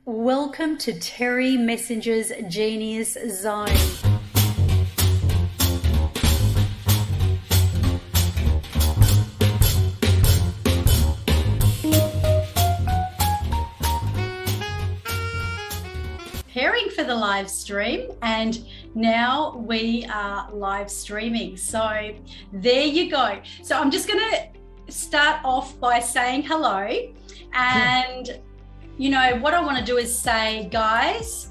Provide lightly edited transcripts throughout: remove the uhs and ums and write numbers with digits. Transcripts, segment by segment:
Welcome to Terry Messenger's Genius Zone. Preparing for the live stream, and now we are live streaming. So there you go. So I'm just going to start off by saying hello, and you know, what I want to do is say, guys,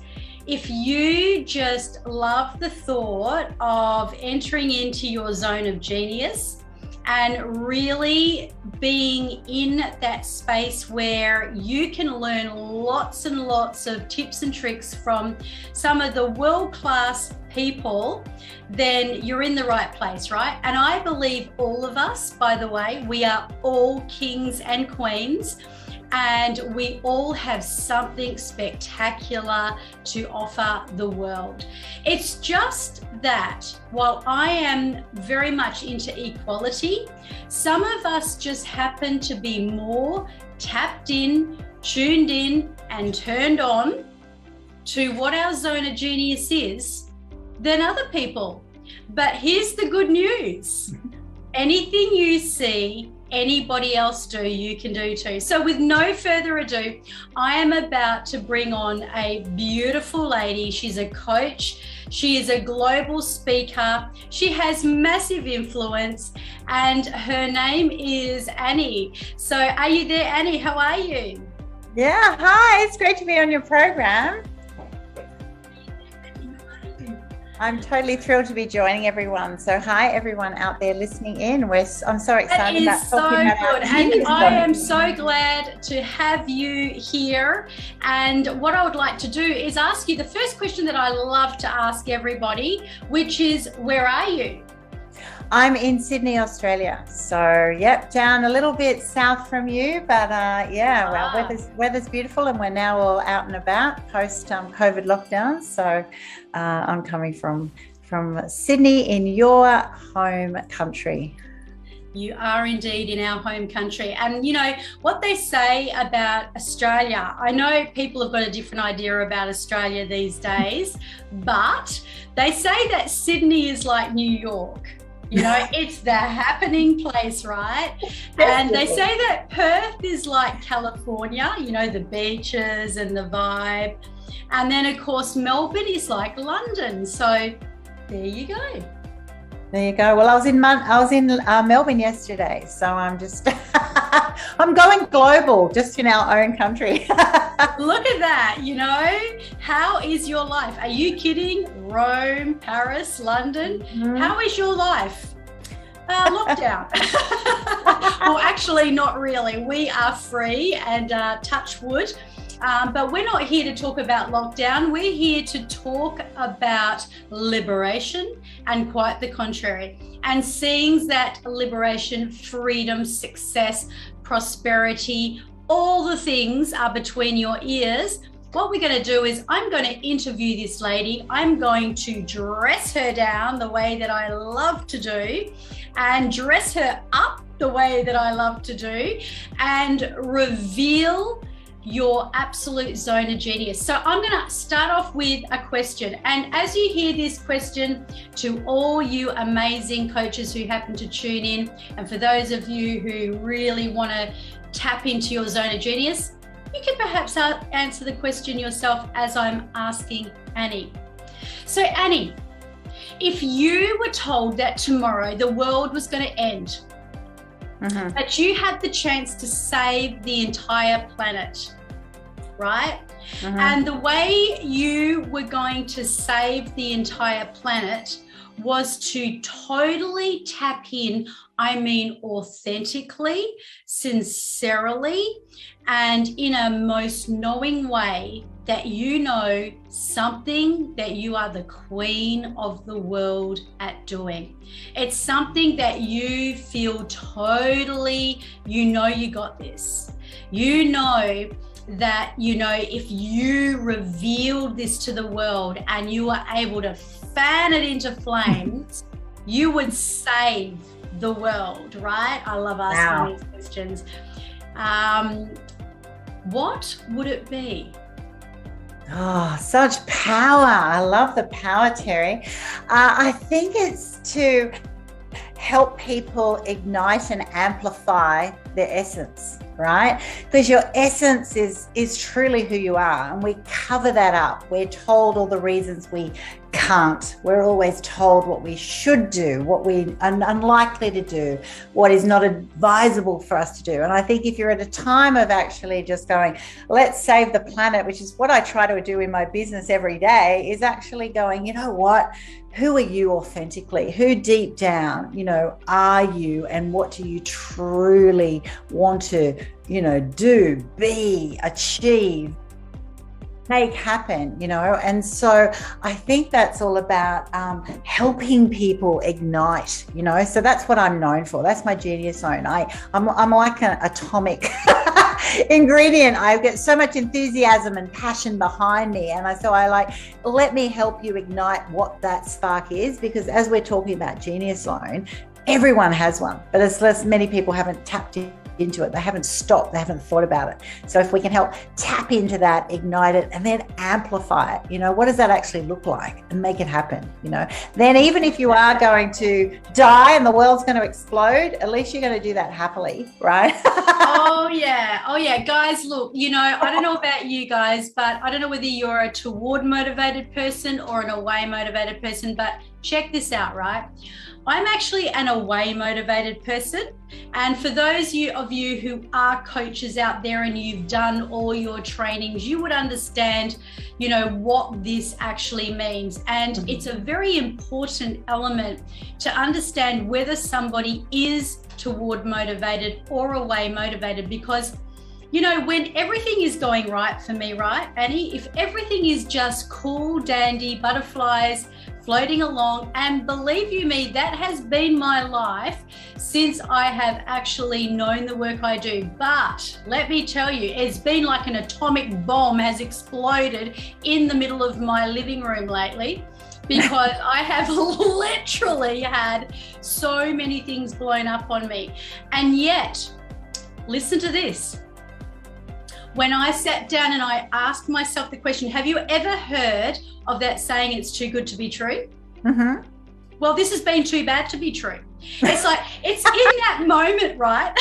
if you just love the thought of entering into your zone of genius and really being in that space where you can learn lots and lots of tips and tricks from some of the world-class people, then you're in the right place, right? And I believe all of us, by the way, we are all kings and queens, and we all have something spectacular to offer the world. It's just that while I am very much into equality, some of us just happen to be more tapped in, tuned in, and turned on to what our zone of genius is than other people. But here's the good news. Anything you see anybody else do, you can do too. So with no further ado, I am about to bring on a beautiful lady. She's a coach. She is a global speaker. She has massive influence, and her name is Annie. So are you there, Annie? How are you? Yeah, hi. It's great to be on your program. I'm totally thrilled to be joining everyone. So hi, everyone out there listening in. I'm so excited about talking about and I am so glad to have you here. And what I would like to do is ask you the first question that I love to ask everybody, which is, where are you? I'm in Sydney, Australia. So, yep, down a little bit south from you, but well, weather's beautiful, and we're now all out and about post COVID lockdowns. So, I'm coming from Sydney in your home country. You are indeed in our home country. And you know what they say about Australia, I know people have got a different idea about Australia these days, but they say that Sydney is like New York. You know, it's the happening place, right? And they say that Perth is like California, you know, the beaches and the vibe. And then, of course, Melbourne is like London. So there you go. There you go. Well, I was in Melbourne yesterday, so I'm just I'm going global, just in our own country. Look at that. You know, how is your life? Are you kidding? Rome, Paris, London. Mm-hmm. How is your life? Lockdown. Well, actually, not really. We are free, and touch wood. But we're not here to talk about lockdown. We're here to talk about liberation, and quite the contrary, and seeing that liberation, freedom, success, prosperity, all the things are between your ears. What we're going to do is I'm going to interview this lady. I'm going to dress her down the way that I love to do, and dress her up the way that I love to do, and reveal your absolute zone of genius. So I'm going to start off with a question. And as you hear this question, to all you amazing coaches who happen to tune in, and for those of you who really want to tap into your zone of genius, you can perhaps answer the question yourself as I'm asking Annie. So Annie, if you were told that tomorrow the world was going to end, but you had the chance to save the entire planet, right? And the way you were going to save the entire planet was to totally tap in, I mean authentically, sincerely, and in a most knowing way that you know something that you are the queen of the world at doing. It's something that you feel totally, you know you got this. You know that, you know, if you revealed this to the world and you were able to fan it into flames, you would save the world, right? I love asking these questions. What would it be? Oh, such power. I love the power, Terry. I think it's to help people ignite and amplify their essence, right? Because your essence is truly who you are, and we cover that up. We're told all the reasons we can't. We're always told what we should do, what we are unlikely to do, what is not advisable for us to do. And I think if you're at a time of actually just going, let's save the planet, which is what I try to do in my business every day, is actually going, you know what? Who are you authentically? Who deep down, are you, and what do you truly want to, do, be, achieve, make happen, and so I think that's all about helping people ignite, so that's what I'm known for. That's my genius zone. I'm like an atomic ingredient. I get so much enthusiasm and passion behind me, and let me help you ignite what that spark is, because as we're talking about genius zone, everyone has one, but as less many people haven't tapped into it. They haven't stopped. They haven't thought about it. So if we can help tap into that, ignite it, and then amplify it, what does that actually look like, and make it happen, then even if you are going to die and the world's going to explode, at least you're going to do that happily, right? Oh yeah. Guys, look, I don't know about you guys, but I don't know whether you're a toward motivated person or an away motivated person, but check this out, right? I'm actually an away motivated person. And for those of you who are coaches out there and you've done all your trainings, you would understand, what this actually means. And it's a very important element to understand whether somebody is toward motivated or away motivated, because when everything is going right for me, right, Annie, if everything is just cool, dandy, butterflies floating along, and believe you me, that has been my life since I have actually known the work I do. But let me tell you, it's been like an atomic bomb has exploded in the middle of my living room lately, because I have literally had so many things blown up on me. And yet, listen to this. When I sat down and I asked myself the question, have you ever heard of that saying, it's too good to be true? Mm-hmm. Well, this has been too bad to be true. It's like, it's in that moment, right?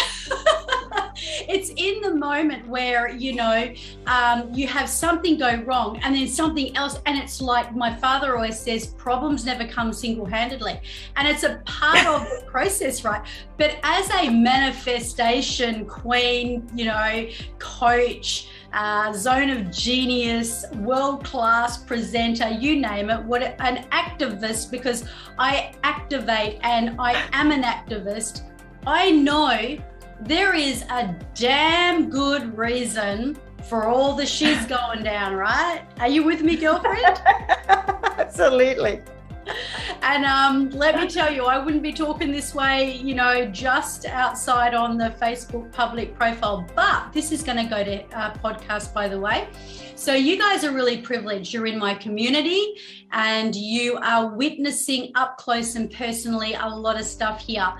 It's in the moment where, you have something go wrong and then something else. And it's like my father always says, problems never come single-handedly. And it's a part of the process, right? But as a manifestation queen, coach, zone of genius, world-class presenter, you name it, an activist, because I activate and I am an activist, I know there is a damn good reason for all the shit's going down, right? Are you with me, girlfriend? Absolutely. And let me tell you, I wouldn't be talking this way, just outside on the Facebook public profile, but this is going to go to podcast, by the way. So you guys are really privileged. You're in my community and you are witnessing up close and personally a lot of stuff here.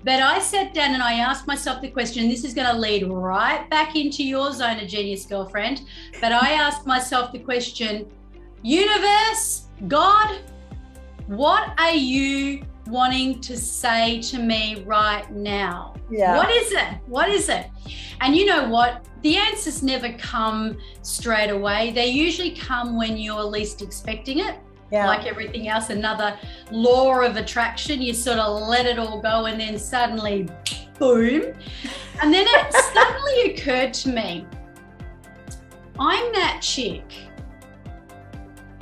But I sat down and I asked myself the question, this is going to lead right back into your zone of genius, girlfriend. But I asked myself the question, universe, God, what are you wanting to say to me right now? Yeah. What is it? And you know what? The answers never come straight away. They usually come when you're least expecting it. Yeah. Like everything else, another law of attraction, you sort of let it all go and then suddenly, boom. And then it suddenly occurred to me, I'm that chick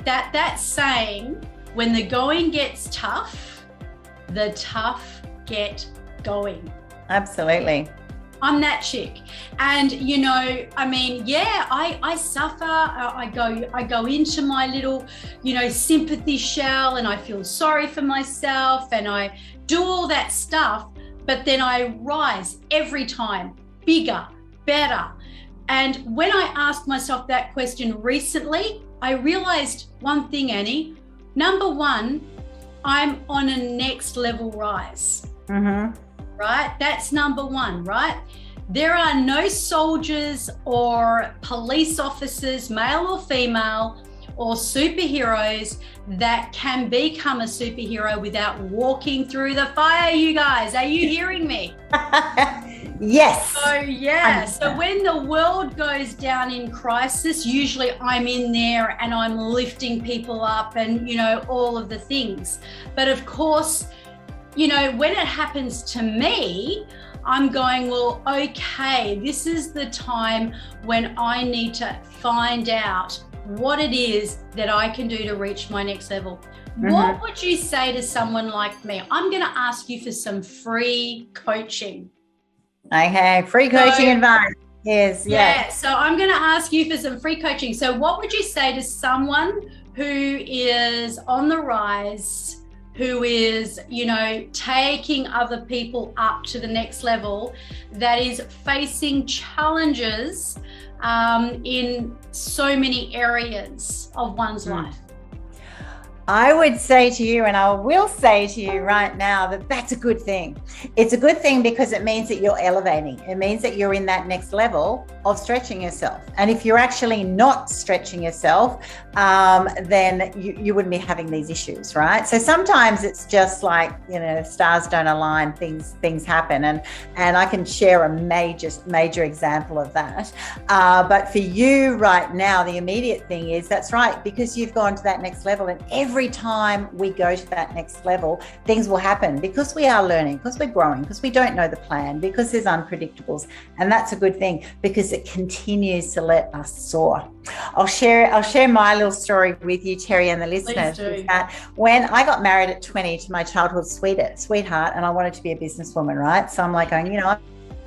that's saying, when the going gets tough, the tough get going. Absolutely. I'm that chick. And, I suffer. I go into my little, sympathy shell and I feel sorry for myself and I do all that stuff. But then I rise every time, bigger, better. And when I asked myself that question recently, I realized one thing, Annie. Number one, I'm on a next level rise. Mm-hmm. Right? That's number one, right? There are no soldiers or police officers, male or female, or superheroes that can become a superhero without walking through the fire, you guys. Are you hearing me? Yes. So yeah, so when the world goes down in crisis, usually I'm in there and I'm lifting people up and, you know, all of the things. But of course, you know, when it happens to me, I'm going, well, okay, this is the time when I need to find out what it is that I can do to reach my next level. What would you say to someone like me? I'm going to ask you for some free coaching. Okay, free coaching advice. Yes, yeah. So I'm going to ask you for some free coaching. So what would you say to someone who is on the rise, who is, you know, taking other people up to the next level, that is facing challenges in so many areas of one's life? I would say to you, and I will say to you right now, that that's a good thing. It's a good thing because it means that you're elevating. It means that you're in that next level of stretching yourself. And if you're actually not stretching yourself, then you wouldn't be having these issues, right? So sometimes it's just like, you know, stars don't align, things happen. And I can share a major example of that. But for you right now, the immediate thing is, that's right, because you've gone to that next level, and every time we go to that next level, things will happen because we are learning, because we're growing, because we don't know the plan, because there's unpredictables. And that's a good thing because it continues to let us soar. I'll share my little story with you, Terry, and the listeners. That when I got married at 20 to my childhood sweetheart, and I wanted to be a businesswoman, right? So I'm like going, you know,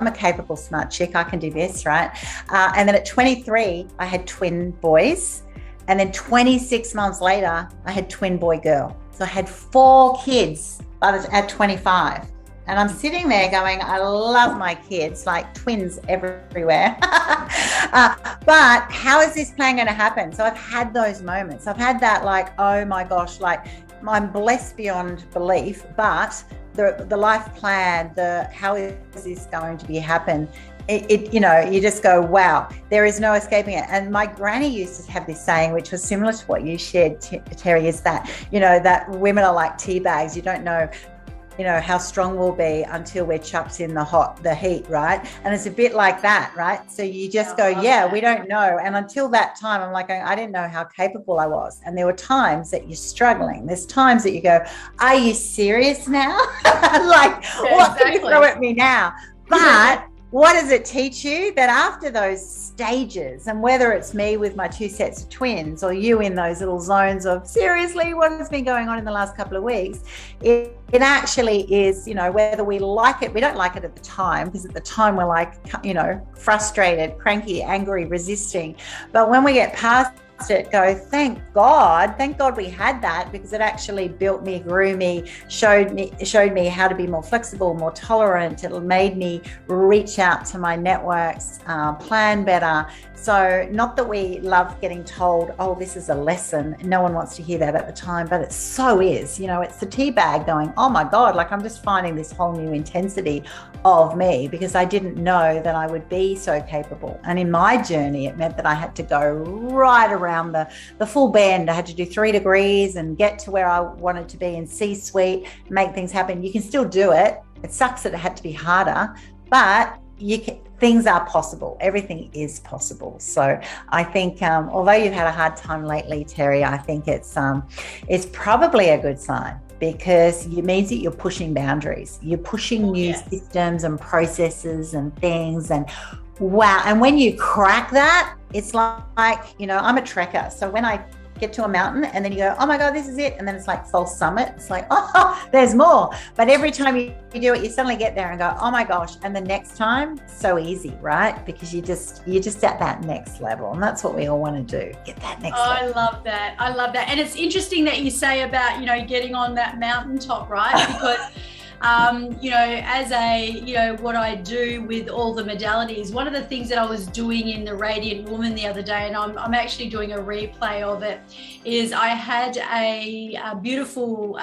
I'm a capable, smart chick. I can do this, right? And then at 23, I had twin boys. And then 26 months later, I had twin boy girl. So I had 4 kids at 25. And I'm sitting there going, I love my kids, like twins everywhere. But how is this plan going to happen? So I've had those moments. I've had that like, oh my gosh, like I'm blessed beyond belief, but the life plan, how is this going to be happen? It you know, you just go, wow, there is no escaping it. And my granny used to have this saying, which was similar to what you shared, Terry, is that, you know, that women are like tea bags. You don't know, you know, how strong we'll be until we're chucked in the heat, right? And it's a bit like that, right? So you just go, yeah, we don't know. And until that time, I'm like, I didn't know how capable I was. And there were times that you're struggling. There's times that you go, are you serious now? Like, what can you throw at me now? But what does it teach you? That after those stages, and whether it's me with my 2 sets of twins or you in those little zones of seriously, what has been going on in the last couple of weeks, it actually is, you know, whether we like it, we don't like it at the time, because at the time we're like, you know, frustrated, cranky, angry, resisting. But when we get past it, go, thank God we had that, because it actually built me, grew me, showed me how to be more flexible, more tolerant. It made me reach out to my networks, plan better. So not that we love getting told, oh, this is a lesson. No one wants to hear that at the time, but it so is. You know, it's the tea bag going, oh my God, like I'm just finding this whole new intensity of me, because I didn't know that I would be so capable. And in my journey, it meant that I had to go right around the full bend. I had to do 3 degrees and get to where I wanted to be in C-suite, make things happen. You can still do it. It sucks that it had to be harder, but things are possible. Everything is possible. So I think, although you've had a hard time lately, Terry, I think it's probably a good sign, because it means that you're pushing boundaries. You're pushing new systems and processes and things, and wow. And when you crack that, it's like, you know, I'm a trekker. So when I get to a mountain and then you go, oh my God, this is it. And then it's like false summit. It's like, oh, there's more. But every time you do it, you suddenly get there and go, oh my gosh. And the next time, so easy, right? Because you're just at that next level. And that's what we all want to do. Get that next level. I love that. I love that. And it's interesting that you say about, you know, getting on that mountaintop, right? Because As what I do with all the modalities, one of the things that I was doing in the Radiant Woman the other day, and I'm actually doing a replay of it, is I had a beautiful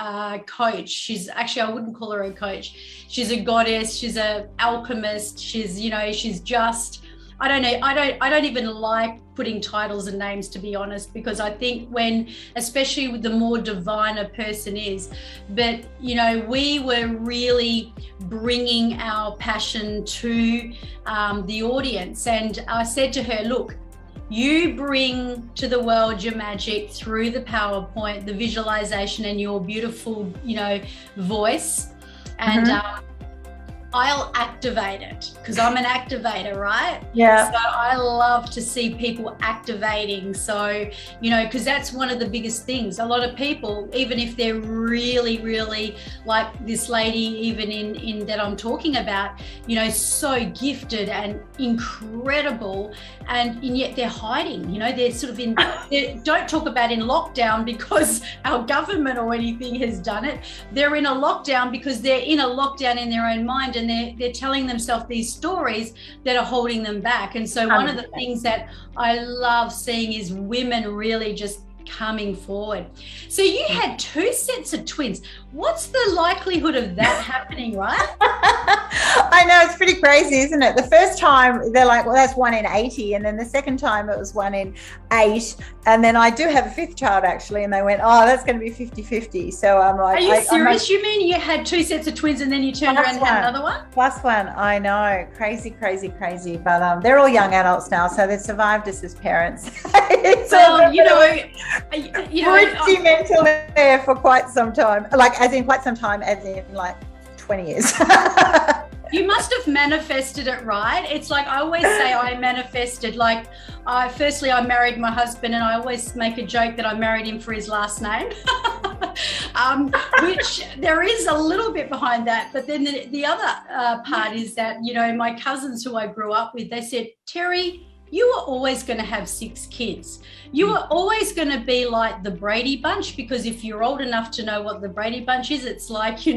coach. She's actually, I wouldn't call her a coach. She's a goddess. She's an alchemist. She's just, I don't know. I don't even like putting titles and names, to be honest, because I think especially with the more divine a person is, but we were really bringing our passion to the audience. And I said to her, look, you bring to the world your magic through the PowerPoint, the visualization, and your beautiful, voice. And I'll activate it, because I'm an activator, right? Yeah. So I love to see people activating. So, because that's one of the biggest things. A lot of people, even if they're really, really like this lady, even in that I'm talking about, so gifted and incredible, and yet they're hiding, they're sort of they don't talk about in lockdown because our government or anything has done it. They're in a lockdown because they're in a lockdown in their own mind, and they're telling themselves these stories that are holding them back. And so one of the things that I love seeing is women really just coming forward. So you had 2 sets of twins. What's the likelihood of that happening, right? I know, it's pretty crazy, isn't it? The first time they're like, well, that's 1 in 80. And then the second time it was 1 in 8. And then I do have a 5th child, actually. And they went, oh, that's going to be 50-50. So I'm like, are you serious? You mean you had 2 sets of twins and then you turned around and had another one? +1. I know. Crazy. But they're all young adults now. So they've survived us as parents. Pretty mental there for quite some time. As in 20 years. You must have manifested it, right? It's like I always say I manifested. Firstly, I married my husband, and I always make a joke that I married him for his last name, which there is a little bit behind that. But then the other part is that, my cousins who I grew up with, they said, Terry, you were always going to have 6 kids. You were always going to be like the Brady Bunch, because if you're old enough to know what the Brady Bunch is, it's like, the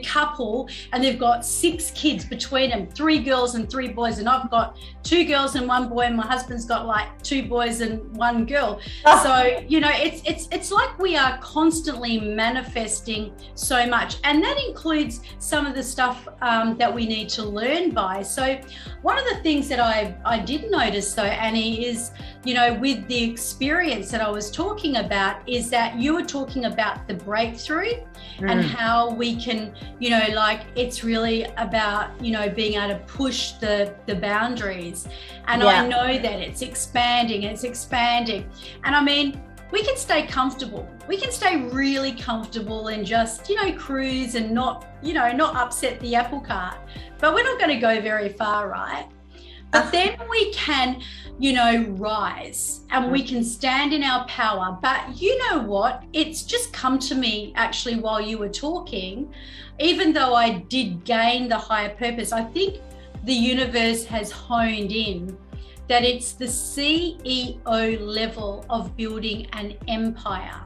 couple, and they've got 6 kids between them, 3 girls and 3 boys. And I've got 2 girls and 1 boy, and my husband's got 2 boys and 1 girl. So, it's like we are constantly manifesting so much. And that includes some of the stuff that we need to learn by. So one of the things that I did notice, though, Annie, is, with the experience that I was talking about, is that you were talking about the breakthrough and how we can, it's really about, being able to push the boundaries. And I know that it's expanding. And I mean, we can stay comfortable. We can stay really comfortable and just, cruise and not upset the apple cart. But we're not going to go very far, right? But then we can, rise, and we can stand in our power. But you know what? It's just come to me actually while you were talking, even though I did gain the higher purpose, I think the universe has honed in that it's the CEO level of building an empire.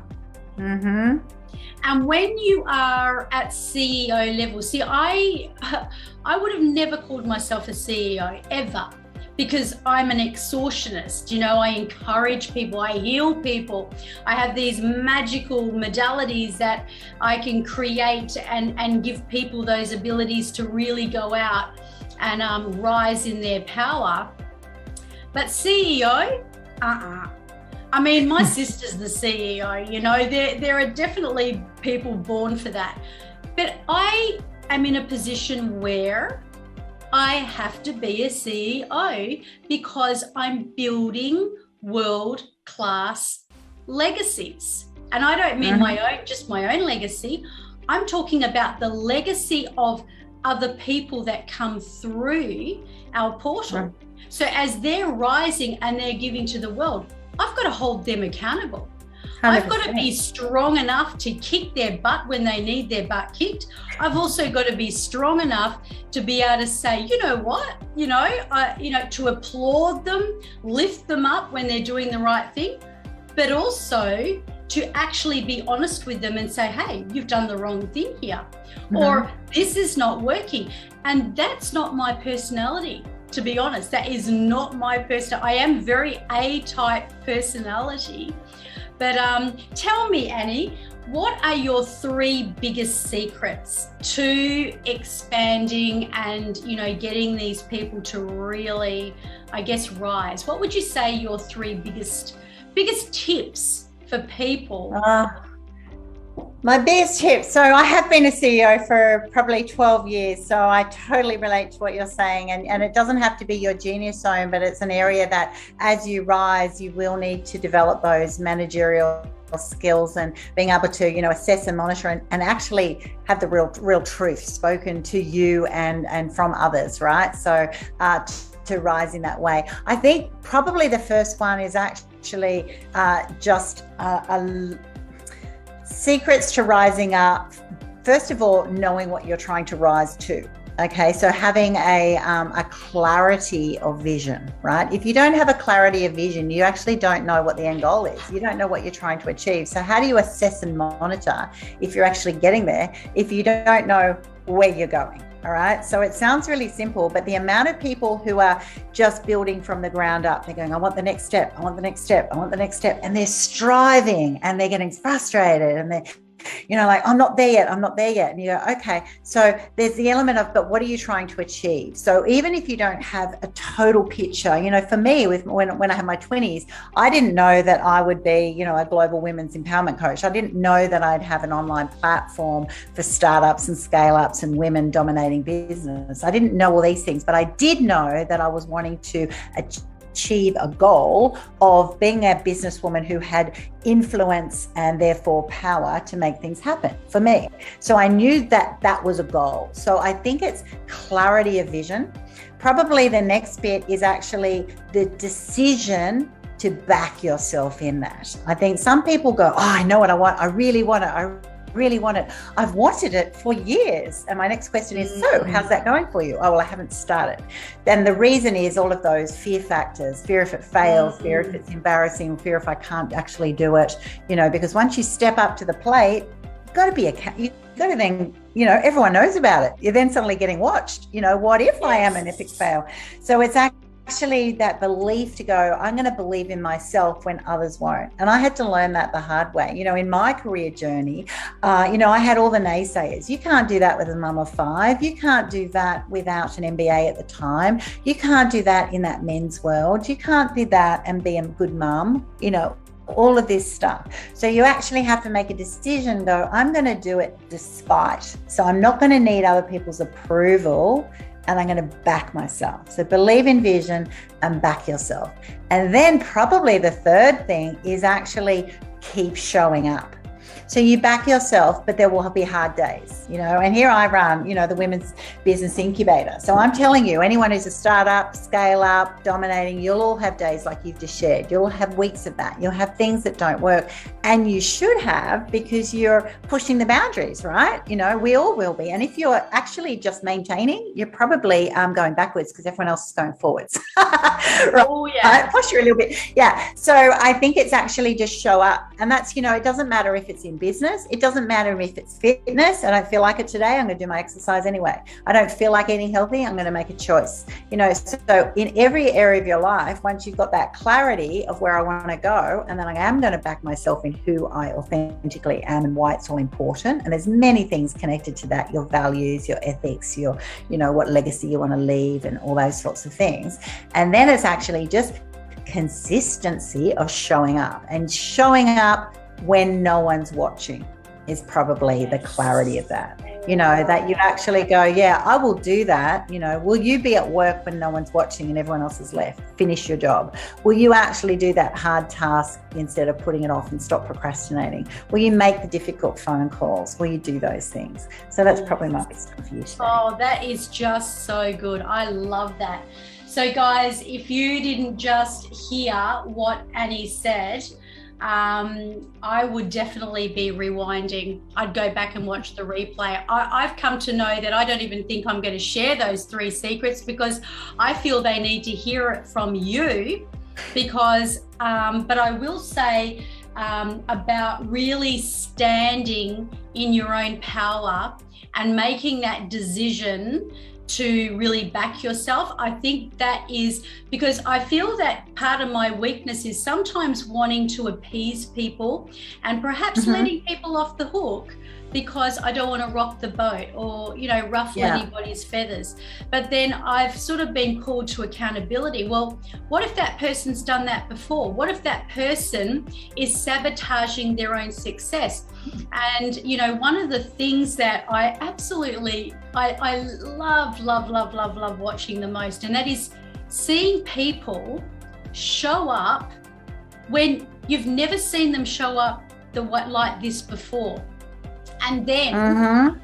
And when you are at CEO level, see, I would have never called myself a CEO ever, because I'm an extortionist. I encourage people, I heal people. I have these magical modalities that I can create and give people those abilities to really go out and rise in their power. But CEO, I mean, my sister's the CEO, there are definitely people born for that. But I am in a position where I have to be a CEO because I'm building world-class legacies. And I don't mean just my own legacy. I'm talking about the legacy of other people that come through our portal. So as they're rising and they're giving to the world, I've got to hold them accountable. 100%. I've got to be strong enough to kick their butt when they need their butt kicked. I've also got to be strong enough to be able to say, you know what, to applaud them, lift them up when they're doing the right thing, but also to actually be honest with them and say, hey, you've done the wrong thing here, or this is not working. And that's not my personality, to be honest. That is not my personality. I am very A-type personality. But tell me, Annie, what are your 3 biggest secrets to expanding and, you know, getting these people to really, I guess, rise? What would you say your 3 biggest tips for people? My biggest tip. So I have been a CEO for probably 12 years. So I totally relate to what you're saying. And it doesn't have to be your genius zone, but it's an area that as you rise, you will need to develop those managerial skills and being able to, you know, assess and monitor and actually have the real truth spoken to you and from others, right? So to rise in that way. I think probably the first one is actually just secrets to rising up. First of all, knowing what you're trying to rise to. Okay, so having a clarity of vision, right? If you don't have a clarity of vision, you actually don't know what the end goal is. You don't know what you're trying to achieve. So how do you assess and monitor if you're actually getting there, if you don't know where you're going? All right. So it sounds really simple, but the amount of people who are just building from the ground up, they're going, I want the next step. I want the next step. I want the next step. And they're striving and they're getting frustrated and they're, you know, like, I'm not there yet. I'm not there yet. And you go, okay. So there's the element of, but what are you trying to achieve? So even if you don't have a total picture, you know, for me, when I had my 20s, I didn't know that I would be, you know, a global women's empowerment coach. I didn't know that I'd have an online platform for startups and scale ups and women dominating business. I didn't know all these things, but I did know that I was wanting to achieve a goal of being a businesswoman who had influence and therefore power to make things happen for me. So I knew that that was a goal. So I think it's clarity of vision. Probably the next bit is actually the decision to back yourself in that. I think some people go, oh, I know what I want. I really want it. I really want it. I've wanted it for years. And my next question is, so how's that going for you? Oh, well, I haven't started. Then the reason is all of those fear factors, fear if it fails, fear if it's embarrassing, fear if I can't actually do it, you know, because once you step up to the plate, you've got to then, you know, everyone knows about it. You're then suddenly getting watched, you know, what if I am an epic fail? So it's actually that belief to go, I'm going to believe in myself when others won't. And I had to learn that the hard way. You know, in my career journey, you know, I had all the naysayers. You can't do that with a mum of 5. You can't do that without an MBA at the time. You can't do that in that men's world. You can't do that and be a good mum, you know, all of this stuff. So you actually have to make a decision, go, I'm going to do it despite. So I'm not going to need other people's approval, and I'm going to back myself. So believe in vision and back yourself. And then probably the third thing is actually keep showing up. So you back yourself, but there will be hard days, you know, and here I run, you know, the Women's Business Incubator. So I'm telling you, anyone who's a startup, scale up, dominating, you'll all have days like you've just shared. You'll have weeks of that. You'll have things that don't work, and you should have, because you're pushing the boundaries, right? You know, we all will be. And if you're actually just maintaining, you're probably going backwards because everyone else is going forwards. Right? Oh, yeah. Posture a little bit. Yeah. So I think it's actually just show up. And that's, you know, it doesn't matter if it's in business. It doesn't matter if it's fitness. I don't feel like it today. I'm going to do my exercise anyway. I don't feel like eating healthy. I'm going to make a choice. You know, so in every area of your life, once you've got that clarity of where I want to go, and then I am going to back myself in who I authentically am and why it's all important. And there's many things connected to that, your values, your ethics, your, you know, what legacy you want to leave and all those sorts of things. And then it's actually just consistency of showing up, and showing up when no one's watching is probably the clarity of that. You know, that you actually go, yeah, I will do that. You know, will you be at work when no one's watching and everyone else is left? Finish your job. Will you actually do that hard task instead of putting it off and stop procrastinating? Will you make the difficult phone calls? Will you do those things? So that's probably my best stuff for you today. Oh, that is just so good. I love that. So guys, if you didn't just hear what Annie said, I would definitely be rewinding. I'd go back and watch the replay. I've come to know that I don't even think I'm going to share those 3 secrets, because I feel they need to hear it from you. Because, but I will say about really standing in your own power and making that decision to really back yourself. I think that is because I feel that part of my weakness is sometimes wanting to appease people and perhaps letting people off the hook because I don't want to rock the boat or, you know, ruffle anybody's feathers. But then I've sort of been called to accountability. Well, what if that person's done that before? What if that person is sabotaging their own success? And, you know, one of the things that I absolutely, I love watching the most, and that is seeing people show up when you've never seen them show up like this before. And then,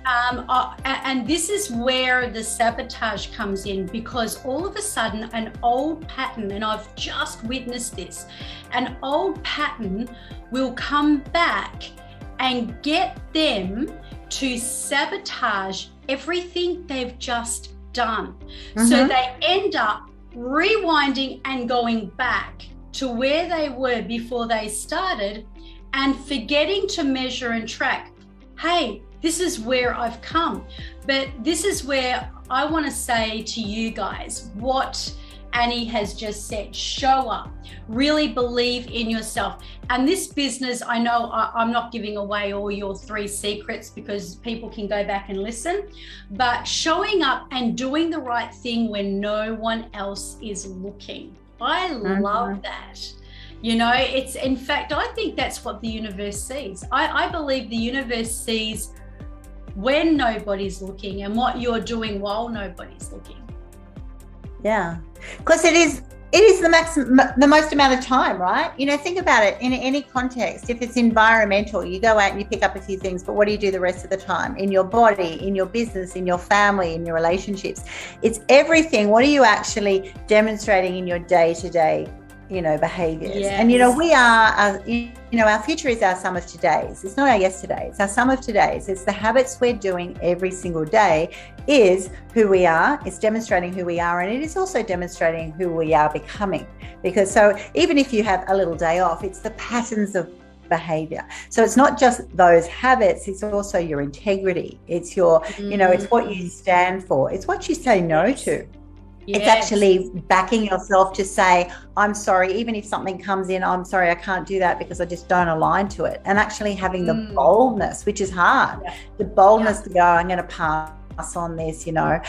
and this is where the sabotage comes in, because all of a sudden an old pattern, and I've just witnessed this, an old pattern will come back and get them to sabotage everything they've just done. So they end up rewinding and going back to where they were before they started and forgetting to measure and track. Hey, this is where I've come. But this is where I want to say to you guys what Annie has just said. Show up, really believe in yourself. And this business, I know I'm not giving away all your 3 secrets because people can go back and listen, but showing up and doing the right thing when no one else is looking. I love that. You know, it's, in fact, I think that's what the universe sees. I believe the universe sees when nobody's looking and what you're doing while nobody's looking. Yeah, because it is the most amount of time, right? You know, think about it in any context. If it's environmental, you go out and you pick up a few things, but what do you do the rest of the time? In your body, in your business, in your family, in your relationships. It's everything. What are you actually demonstrating in your day-to-day, you know, behaviors? Yes. And, you know, we are, you know, our future is our sum of todays. It's not our yesterdays. It's our sum of todays. It's the habits we're doing every single day is who we are. It's demonstrating who we are. And it is also demonstrating who we are becoming. Because so even if you have a little day off, it's the patterns of behavior. So it's not just those habits, it's also your integrity. It's your, you know, it's what you stand for. It's what you say no to. It's actually backing yourself to say, I'm sorry, even if something comes in, I'm sorry, I can't do that because I just don't align to it. And actually having the boldness, which is hard, the boldness to go, I'm going to pass on this, you know,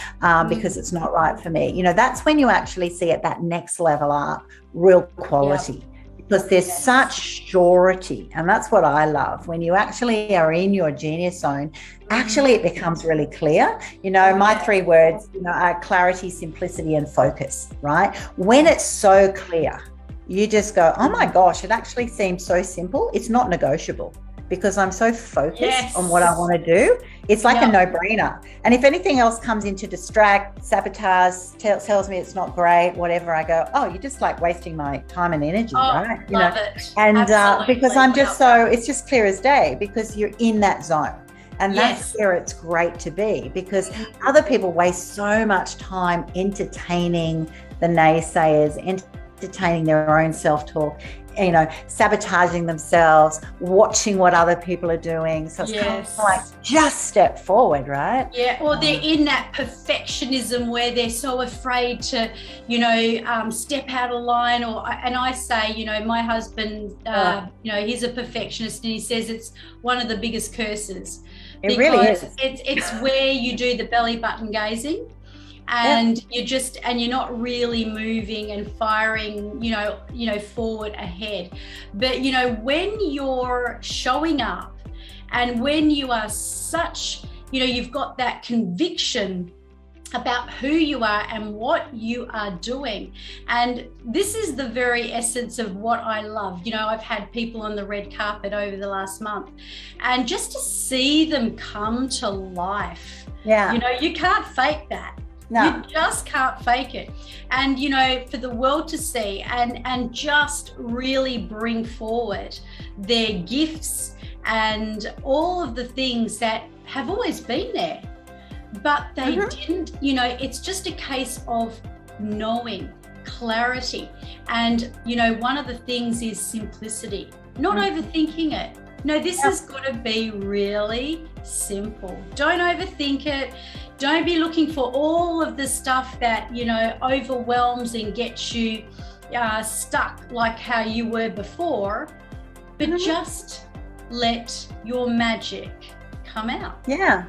because it's not right for me. You know, that's when you actually see at that next level up real quality. Because there's such surety, and that's what I love. When you actually are in your genius zone, actually it becomes really clear. You know, my 3 words, you know, are clarity, simplicity, and focus, right? When it's so clear, you just go, oh my gosh, it actually seems so simple. It's not negotiable because I'm so focused on what I want to do. It's like a no-brainer. And if anything else comes in to distract, sabotage, tells me it's not great, whatever, I go, oh, you're just like wasting my time and energy, right? You love know, it. and because I'm just so, it's just clear as day because you're in that zone. And that's where it's great to be, because other people waste so much time entertaining the naysayers, entertaining their own self-talk, you know, sabotaging themselves, watching what other people are doing. So it's kind of like just step forward, right? Yeah, or they're in that perfectionism where they're so afraid to, you know, step out of line. And I say, you know, my husband, you know, he's a perfectionist and he says it's one of the biggest curses. It really is. It's where you do the belly button gazing. And you're not really moving and firing, you know, forward ahead. But, you know, when you're showing up and when you are such, you know, you've got that conviction about who you are and what you are doing. And this is the very essence of what I love. You know, I've had people on the red carpet over the last month, and just to see them come to life, you know, you can't fake that. No. You just can't fake it. And, you know, for the world to see and just really bring forward their gifts and all of the things that have always been there, but they didn't, you know, it's just a case of knowing clarity. And, you know, one of the things is simplicity, not overthinking it. No, this has got to be really simple. Don't overthink it. Don't be looking for all of the stuff that, you know, overwhelms and gets you stuck like how you were before, but just let your magic come out. Yeah.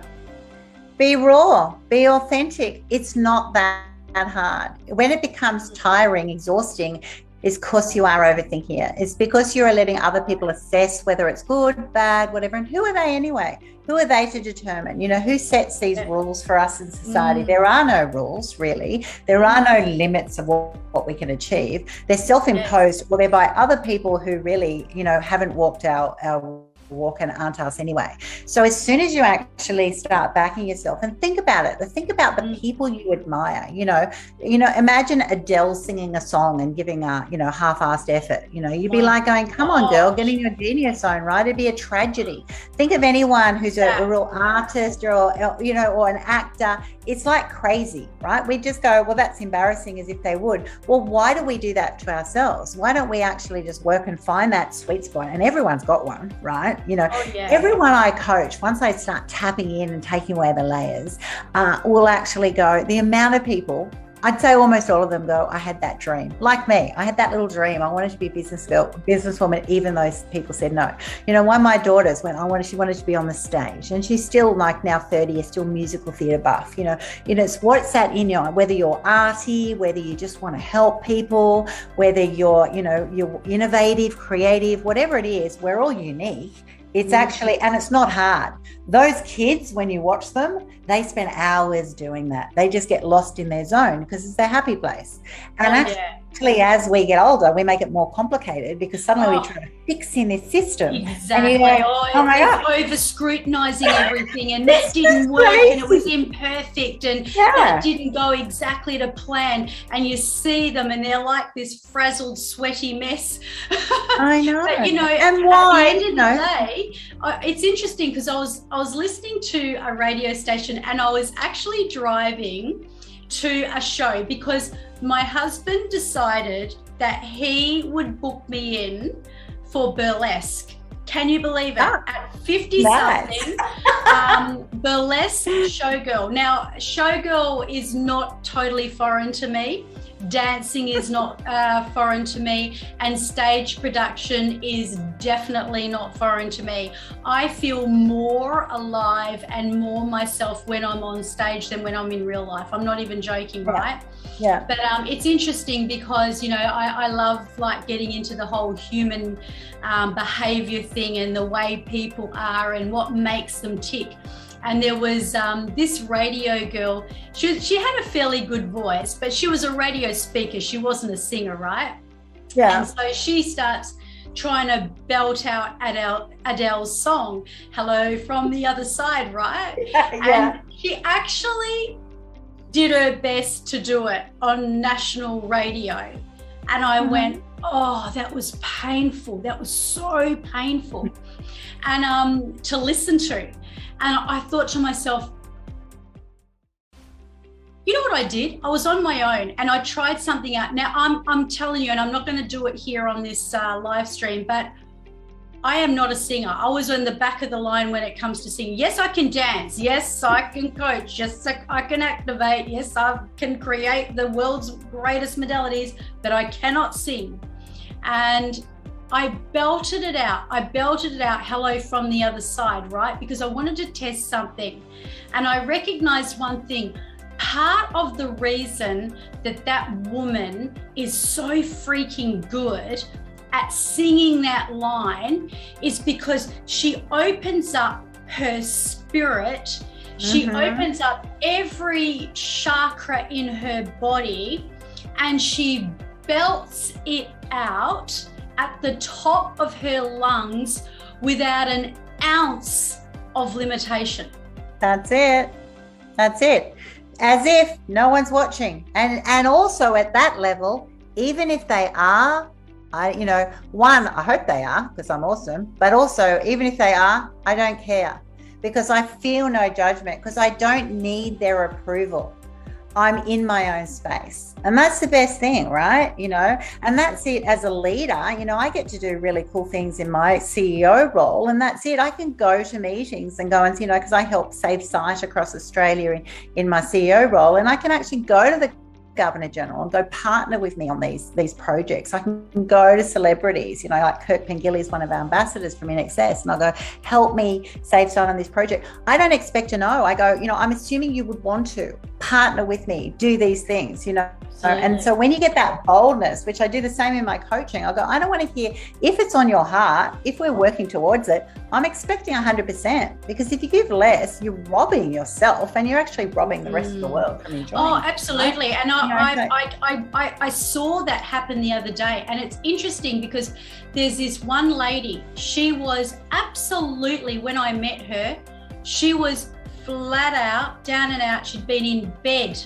Be raw, be authentic. It's not that hard. When it becomes tiring, exhausting, is because you are overthinking it. It's because you're letting other people assess whether it's good, bad, whatever. And who are they anyway? Who are they to determine? You know, who sets these rules for us in society? There are no rules, really. There are no limits of what we can achieve. They're self-imposed, or they're by other people who really, you know, haven't walked our walk and aren't us anyway. So as soon as you actually start backing yourself and think about it, think about the people you admire, you know, imagine Adele singing a song and giving a, you know, half-assed effort, you know, you'd be like going, come on girl, get in your genius zone, right? It'd be a tragedy. Think of anyone who's a real artist or, you know, or an actor. It's like crazy, right? We just go, well, that's embarrassing, as if they would. Well, why do we do that to ourselves? Why don't we actually just work and find that sweet spot? And everyone's got one, right? You know, everyone I coach, once I start tapping in and taking away the layers, will actually go, the amount of people, I'd say almost all of them go, I had that dream. Like me, I had that little dream. I wanted to be a businesswoman, even though people said no. You know, one of my daughters went, she wanted to be on the stage, and she's still like now 30, is still musical theatre buff. You know, it's what's that in you, whether you're arty, whether you just want to help people, whether you're, you know, you're innovative, creative, whatever it is, we're all unique. It's actually, and it's not hard. Those kids, when you watch them, they spend hours doing that. They just get lost in their zone because it's their happy place. And actually, as we get older, we make it more complicated because suddenly we try to fix in this system. Exactly. And over scrutinizing everything, and that didn't work, and it was imperfect, and that didn't go exactly to plan. And you see them, and they're like this frazzled, sweaty mess. I know. But, you know, and why? At the end of the day, it's interesting because I was listening to a radio station, and I was actually driving to a show because my husband decided that he would book me in for burlesque. Can you believe it? At 50 something, burlesque showgirl. Now, showgirl is not totally foreign to me. Dancing is not foreign to me, and stage production is definitely not foreign to me. I feel more alive and more myself when I'm on stage than when I'm in real life. I'm not even joking, right? Yeah. But it's interesting because, you know, I love like getting into the whole human behavior thing and the way people are and what makes them tick. And there was this radio girl, she had a fairly good voice, but she was a radio speaker. She wasn't a singer, right? Yeah. And so she starts trying to belt out Adele's song, Hello from the Other Side, right? And she actually did her best to do it on national radio. And I went, oh, that was painful. That was so painful. And to listen to. And I thought to myself, you know what I did? I was on my own and I tried something out. Now I'm telling you, and I'm not going to do it here on this live stream, but I am not a singer. I was on the back of the line when it comes to singing. Yes, I can dance. Yes, I can coach. Yes, I can activate. Yes, I can create the world's greatest modalities, but I cannot sing. And I belted it out. Hello from the Other Side, right? Because I wanted to test something. And I recognized one thing. Part of the reason that woman is so freaking good at singing that line is because she opens up her spirit. She opens up every chakra in her body and she belts it out at the top of her lungs without an ounce of limitation. That's it. As if no one's watching. And also at that level, even if they are, I hope they are because I'm awesome, but also even if they are, I don't care because I feel no judgment because I don't need their approval. I'm in my own space. And that's the best thing, right? And that's it as a leader. I get to do really cool things in my CEO role, and that's it. I can go to meetings and go and, because I help Save Sight across Australia in my CEO role, and I can actually go to the Governor General and go partner with me on these projects. I can go to celebrities, like Kirk Pengilly is one of our ambassadors from INXS, and I'll go, help me Save Sight on this project. I don't expect to know. I go, I'm assuming you would want to partner with me, do these things, And so when you get that boldness, which I do the same in my coaching, I'll go, I don't want to hear, if it's on your heart, if we're working towards it, I'm expecting 100%, because if you give less, you're robbing yourself, and you're actually robbing the rest of the world from enjoying. Oh, absolutely. Right? And I saw that happen the other day, and it's interesting because there's this one lady, she was absolutely, when I met her, she was flat out, down and out. She'd been in bed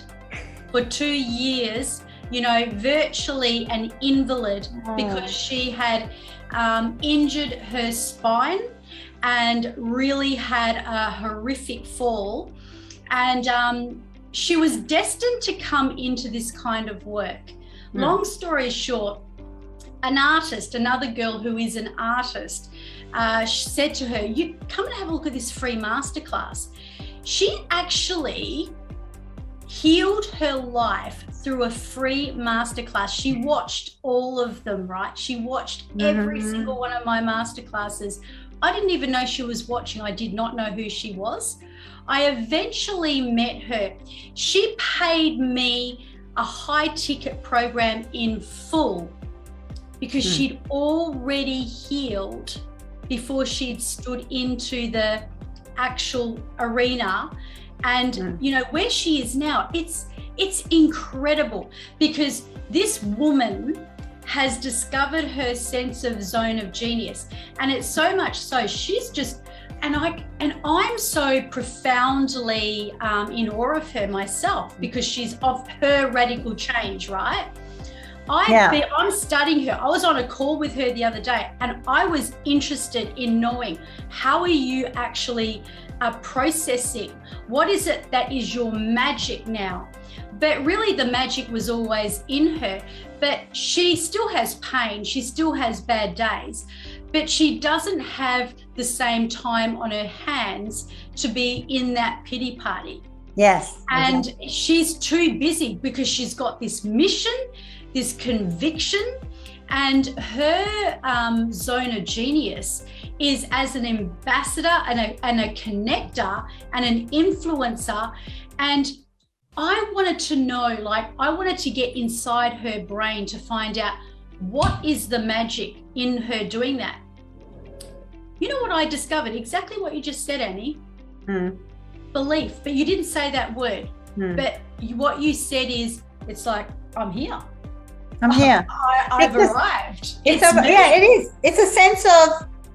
for 2 years, virtually an invalid, because she had injured her spine and really had a horrific fall. And she was destined to come into this kind of work. Long story short, an artist, another girl who is an artist, said to her, you come and have a look at this free masterclass. She actually healed her life through a free masterclass. She watched all of them, right? She watched every single one of my masterclasses. I didn't even know she was watching. I did not know who she was. I eventually met her. She paid me a high ticket program in full because she'd already healed before she'd stood into the actual arena. And where she is now, it's incredible, because this woman has discovered her sense of zone of genius, and it's so much so she's just, and I'm so profoundly in awe of her myself, because she's of her radical change, right? I'm studying her. I was on a call with her the other day, and I was interested in knowing, how are you actually processing? What is it that is your magic now? But really the magic was always in her, but she still has pain. She still has bad days, but she doesn't have the same time on her hands to be in that pity party. Yes. And she's too busy because she's got this mission, this conviction, and her zone of genius is as an ambassador and a connector and an influencer. And I wanted to know, I wanted to get inside her brain to find out, what is the magic in her doing that? You know what I discovered? Exactly what you just said, Annie. Belief. But you didn't say that word. But what you said is, it's like, I'm here. I'm here. I've arrived. It is. It's a sense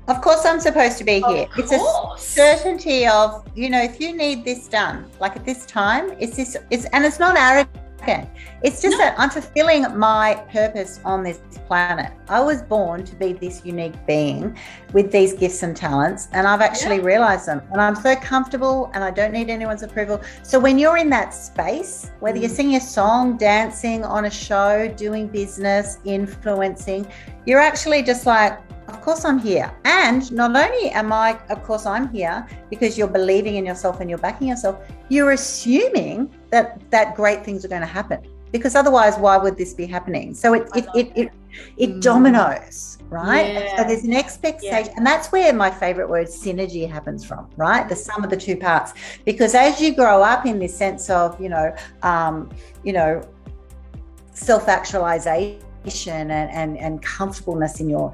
of course I'm supposed to be here. It's a certainty of, if you need this done, like at this time, and it's not arrogant. It's just that I'm fulfilling my purpose on this planet. I was born to be this unique being with these gifts and talents, and I've actually realized them, and I'm so comfortable, and I don't need anyone's approval. So when you're in that space, whether you're singing a song, dancing on a show, doing business, influencing, you're actually just like, of course I'm here. And not only of course I'm here, because you're believing in yourself and you're backing yourself, you're assuming that great things are going to happen, because otherwise why would this be happening? So it dominoes, right? Yeah. So there's an expectation, and that's where my favorite word, synergy, happens from, right? The sum of the two parts. Because as you grow up in this sense of, self-actualization and comfortableness in your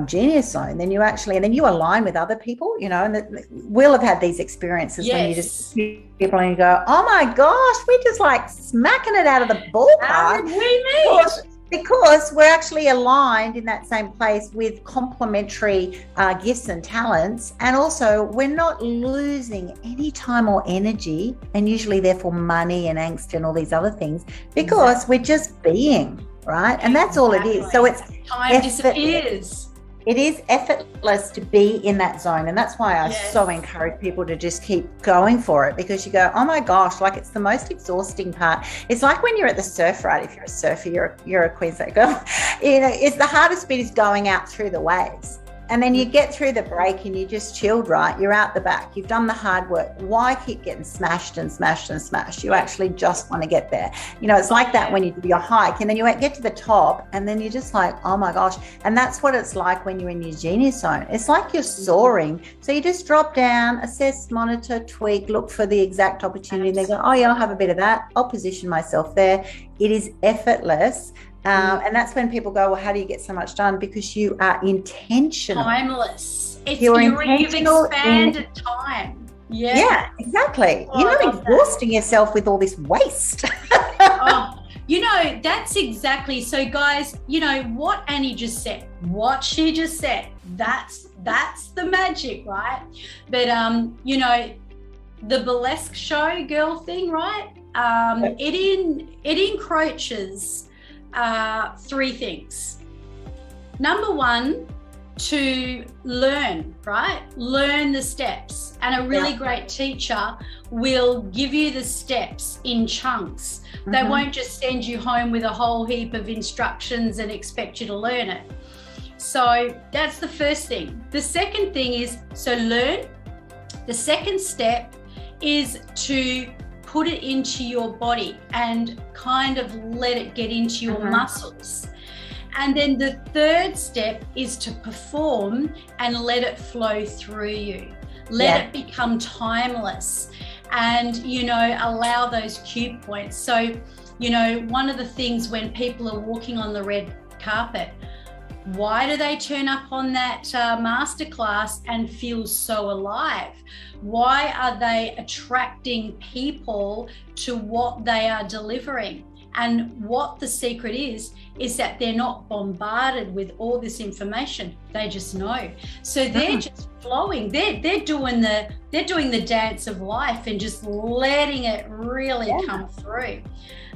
genius zone, then you align with other people, and we'll have had these experiences when you just see people and you go, oh my gosh, we're just like smacking it out of the ballpark. How did we meet? Because we're actually aligned in that same place with complementary gifts and talents, and also we're not losing any time or energy, and usually therefore money and angst and all these other things, because we're just being, right? And that's all it is. So it's time disappears. It is effortless to be in that zone. And that's why I Yes. so encourage people to just keep going for it, because you go, oh my gosh, like it's the most exhausting part. It's like when you're at the surf, right? If you're a surfer, you're a Queensland girl, you know, it's the hardest bit is going out through the waves. And then you get through the break and you just chilled, right? You're out the back. You've done the hard work. Why keep getting smashed and smashed and smashed? You actually just want to get there. You know, it's like that when you do your hike and then you get to the top and then you're just like, oh my gosh. And that's what it's like when you're in your genius zone. It's like you're soaring. So you just drop down, assess, monitor, tweak, look for the exact opportunity. And they go, oh yeah, I'll have a bit of that. I'll position myself there. It is effortless. And that's when people go, well, how do you get so much done? Because you are intentional. Timeless. You've expanded time. Yeah, exactly. Oh, you're not exhausting yourself with all this waste. Oh, you know, that's exactly. So guys, you know what Annie just said, what she just said, that's the magic, right? But you know, the burlesque show girl thing, right? It encroaches three things. Number one, to learn, right? Learn the steps. And a really great teacher will give you the steps in chunks. They won't just send you home with a whole heap of instructions and expect you to learn it. So that's the first thing. The second thing is, so learn. The second step is to put it into your body and kind of let it get into your muscles. And then the third step is to perform and let it flow through you. Let it become timeless and, you know, allow those cue points. So, you know, one of the things when people are walking on the red carpet, why do they turn up on that masterclass and feel so alive? Why are they attracting people to what they are delivering? And what the secret is that they're not bombarded with all this information. They just know. So they're just flowing. They're doing the dance of life and just letting it really come through.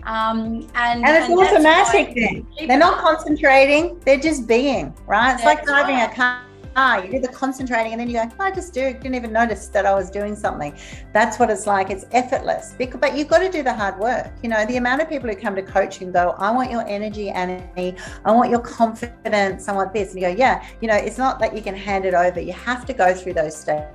And it's automatic then. They're not concentrating, they're just being, right? It's like driving a car. You do the concentrating and then you go, I just didn't even notice that I was doing something. That's what it's like. It's effortless. But you've got to do the hard work. You know, the amount of people who come to coaching go, I want your energy, Annie. I want your confidence. I want this. And you go, yeah, you know, it's not that you can hand it over. You have to go through those stages.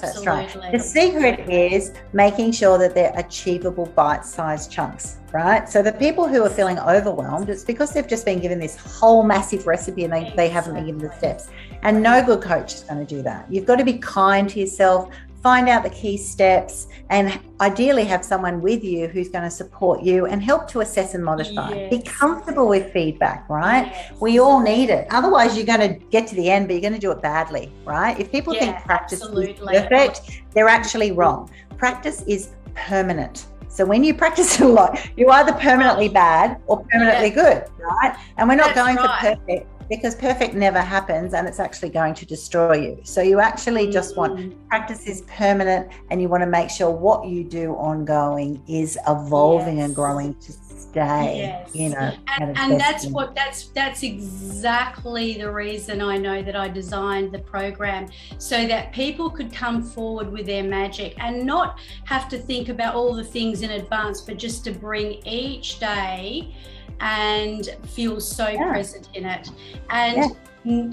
That's right. The secret is making sure that they're achievable bite-sized chunks, right? So the people who are feeling overwhelmed, it's because they've just been given this whole massive recipe and they haven't been given the steps. And no good coach is going to do that. You've got to be kind to yourself, find out the key steps, and ideally have someone with you who's going to support you and help to assess and modify. Be comfortable with feedback, right? We all need it. Otherwise, you're going to get to the end, but you're going to do it badly, right? If people think practice is perfect, they're actually wrong. Practice is permanent. So when you practice a lot, you're either permanently bad or permanently good, right? And we're not going for perfect, because perfect never happens and it's actually going to destroy you. So you actually just want, practice is permanent, and you want to make sure what you do ongoing is evolving and growing to stay, you know. And that's exactly the reason I know that I designed the program, so that people could come forward with their magic and not have to think about all the things in advance, but just to bring each day and feel so present in it. And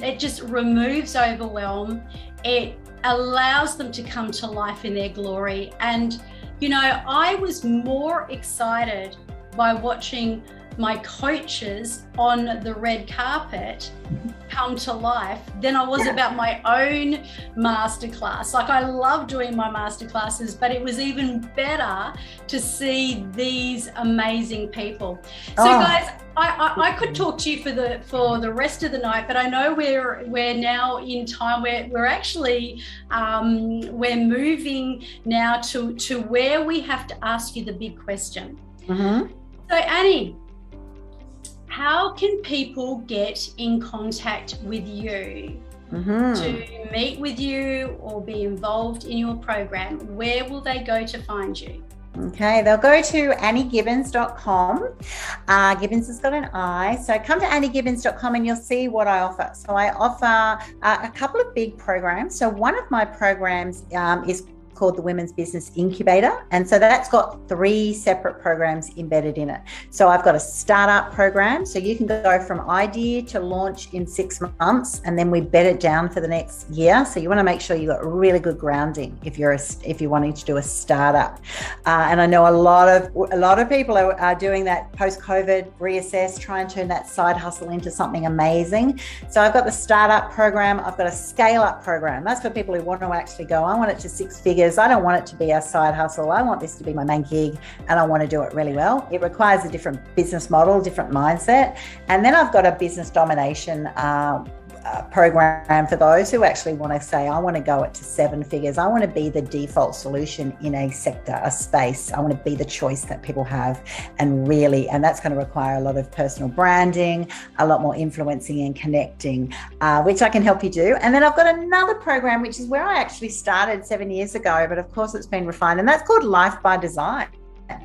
it just removes overwhelm. It allows them to come to life in their glory. And, you know, I was more excited by watching my coaches on the red carpet come to life than I was about my own masterclass. Like, I love doing my masterclasses, but it was even better to see these amazing people. So guys, I could talk to you for the rest of the night, but I know we're now in time where we're actually we're moving now to where we have to ask you the big question. So Annie, how can people get in contact with you to meet with you or be involved in your program? Where will they go to find you? Okay, they'll go to anniegibbons.com. Gibbons has got an I. So come to anniegibbons.com and you'll see what I offer. So I offer a couple of big programs. So one of my programs is called the Women's Business Incubator. And so that's got 3 separate programs embedded in it. So I've got a startup program. So you can go from idea to launch in 6 months, and then we bed it down for the next year. So you want to make sure you've got really good grounding if you're wanting to do a startup. And I know a lot of people are doing that post-COVID reassess, try and turn that side hustle into something amazing. So I've got the startup program. I've got a scale-up program. That's for people who want to actually go, I want it to 6 figures. I don't want it to be a side hustle. I want this to be my main gig and I want to do it really well. It requires a different business model, different mindset. And then I've got a business domination program for those who actually want to say, I want to go it to 7 figures. I want to be the default solution in a sector, a space. I want to be the choice that people have. And that's going to require a lot of personal branding, a lot more influencing and connecting, which I can help you do. And then I've got another program, which is where I actually started 7 years ago, but of course it's been refined, and that's called Life by Design.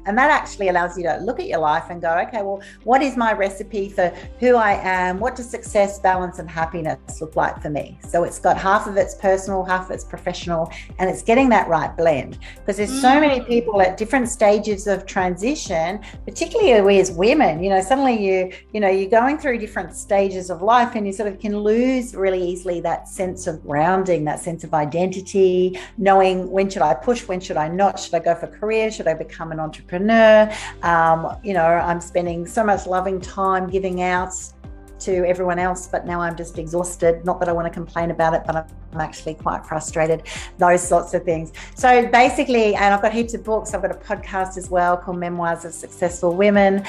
And that actually allows you to look at your life and go, okay, well, what is my recipe for who I am? What does success, balance, and happiness look like for me? So it's got half of it's personal, half of it's professional, and it's getting that right blend. Because there's so many people at different stages of transition, particularly we as women, suddenly you're going through different stages of life, and you sort of can lose really easily that sense of grounding, that sense of identity, knowing when should I push, when should I not, should I go for career, should I become an entrepreneur? I'm spending so much loving time giving out to everyone else, but now I'm just exhausted. Not that I want to complain about it, but I'm actually quite frustrated, those sorts of things. So basically, and I've got heaps of books. I've got a podcast as well called Memoirs of Successful Women.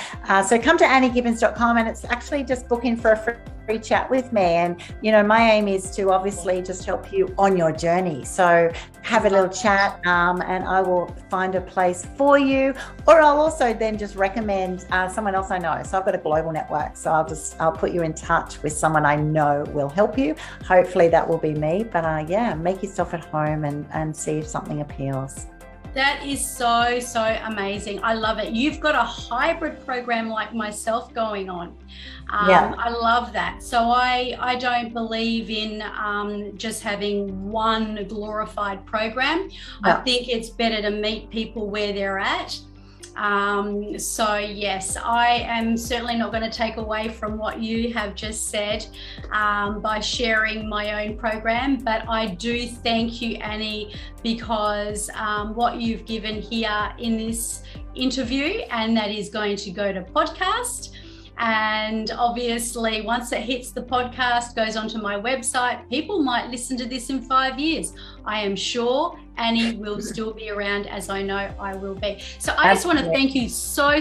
So come to anniegibbons.com, and it's actually just book in for a free chat with me. And, my aim is to obviously just help you on your journey. So have a little chat, and I will find a place for you, or I'll also then just recommend someone else I know. So I've got a global network. So I'll put you in touch with someone I know will help you. Hopefully that will be me. But make yourself at home and see if something appeals. That is so, so amazing. I love it. You've got a hybrid program like myself going on. I love that. So I don't believe in just having one glorified program. No. I think it's better to meet people where they're at. So yes, I am certainly not going to take away from what you have just said by sharing my own program, but I do thank you, Annie, because what you've given here in this interview, and that is going to go to podcast. And obviously, once it hits the podcast, goes onto my website, people might listen to this in 5 years. I am sure Annie will still be around, as I know I will be. So I just want to thank you so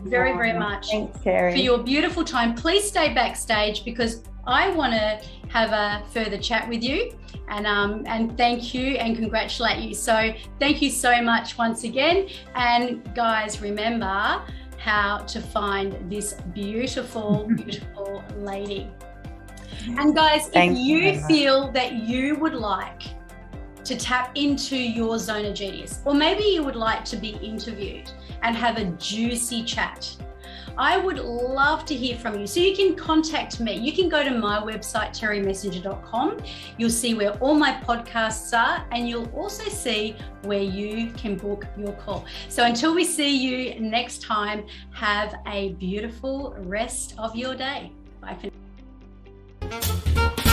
very, very much for your beautiful time. Please stay backstage because I want to have a further chat with you, and thank you and congratulate you. So thank you so much once again. And guys, remember how to find this beautiful lady. And guys, if you feel that you would like to tap into your zone of genius, or maybe you would like to be interviewed and have a juicy chat, I would love to hear from you. So you can contact me. You can go to my website, terrymessenger.com. You'll see where all my podcasts are, and you'll also see where you can book your call. So until we see you next time, have a beautiful rest of your day. Bye for now.